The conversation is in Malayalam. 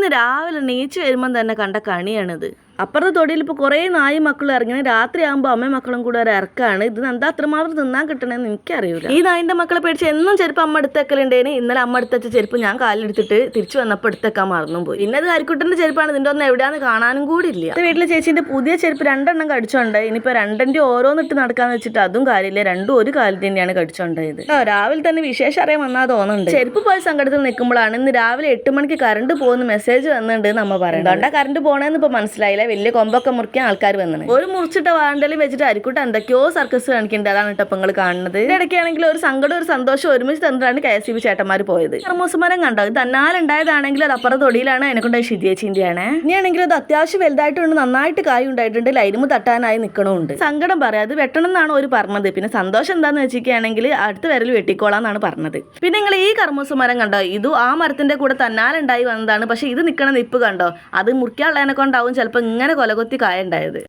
ഇന്ന് രാവിലെ നീച്ച് വരുമ്പം തന്നെ കണ്ട കണിയാണിത്. അപ്പുറത്തെ തൊടിയിൽ ഇപ്പോൾ കുറേ നായി മക്കളും ഇറങ്ങി. രാത്രിയാകുമ്പോൾ അമ്മയും മക്കളും കൂടെ ഒരു ഇറക്കാണ്. ഇത് എന്താ അത്രമാത്രം തിന്നാൻ കിട്ടണമെന്ന് എനിക്കറിയില്ല. ഈ നായിൻ്റെ മക്കളെ പേടിച്ച് എന്നും ചെരുപ്പ് അമ്മ എടുത്തേക്കലുണ്ടേന്. ഇന്നലെ അമ്മ എടുത്ത ചെരുപ്പ് ഞാൻ കാലിലെടുത്തിട്ട് തിരിച്ചു വന്നപ്പോൾ എടുത്തേക്കാൻ മറന്നും പോയി. പിന്നെ അത് കരിക്കുട്ടൻ്റെ ചെരുപ്പാണ്. ഇതിൻ്റെ ഒന്നും എവിടെയാന്ന് കാണാനും കൂടി ഇല്ല. വീട്ടിലെ ചേച്ചീൻ്റെ പുതിയ ചെരുപ്പ് 2 കടിച്ചോണ്ട് ഇനിയിപ്പോൾ 2 ഓരോന്നിട്ട് നടക്കാന്ന് വെച്ചിട്ട് അതും കാര്യമില്ല. 2 ഒരു കാലത്ത് തന്നെയാണ് കടിച്ചോണ്ടായത്. രാവിലെ തന്നെ വിശേഷം അറിയാൻ വന്നാൽ തോന്നുന്നുണ്ട്. ചെരുപ്പ് പോയ സങ്കടത്തിൽ നിൽക്കുമ്പോഴാണ് ഇന്ന് രാവിലെ 8 മണിക്ക് കറണ്ട് പോകുന്ന മെസ്സേജ് വന്നിട്ടുണ്ട് നമ്മൾ പറയുന്നത്. അതുകൊണ്ടാ കറണ്ട് പോകണമെന്ന് ഇപ്പോൾ മനസ്സിലായില്ല. വലിയ കൊമ്പൊക്കെ മുറിക്കാൻ ആൾക്കാർ വന്നത്. ഒരു മുറിച്ചിട്ട വാണ്ടലി വെച്ചിട്ട് അരിക്കൂട്ട എന്തൊക്കെയോ സർക്കസ് കാണിക്കുന്നുണ്ട്. അതാണ് കേട്ടോ നിങ്ങൾ കാണുന്നത്. ഇടയ്ക്കാണെങ്കിൽ ഒരു സങ്കടം ഒരു സന്തോഷം ഒരുമിച്ച് തന്നിട്ടാണ് KSEB ചേട്ടന്മാർ പോയത്. കർമ്മൂസമരം കണ്ടോ? ഇത് തന്നാലുണ്ടായതാണെങ്കിൽ അത് അപ്പുറം തൊടിയിലാണ്. അതിനെക്കൊണ്ട് ശിതിയേച്ചിന്റെയാണ്. ഇനിയാണെങ്കിൽ അത് അത്യാവശ്യം വലുതായിട്ടുണ്ട്. നന്നായിട്ട് കായ് ഉണ്ടായിട്ടുണ്ട്. ലൈനുമ്പ് തട്ടാനായി നിൽക്കണമുണ്ട്. സങ്കടം പറയാം. അത് വെട്ടണം എന്നാണ് ഒരു പറഞ്ഞത്. പിന്നെ സന്തോഷം എന്താന്ന് വെച്ചിരിക്കുകയാണെങ്കിൽ അടുത്ത വിരൽ വെട്ടിക്കോളാന്നാണ് പറഞ്ഞത്. പിന്നെ നിങ്ങൾ ഈ കർമ്മൂസമരം കണ്ടോ? ഇതും ആ മരത്തിന്റെ കൂടെ തന്നാലുണ്ടായി വന്നതാണ്. പക്ഷെ ഇത് നിൽക്കണ നിപ്പ് കണ്ടോ? അത് മുറിക്കാനുള്ളതിനെ കൊണ്ടാവും ചിലപ്പോൾ ഇങ്ങനെ കൊലകൊത്തി കായ ഉണ്ടായത്.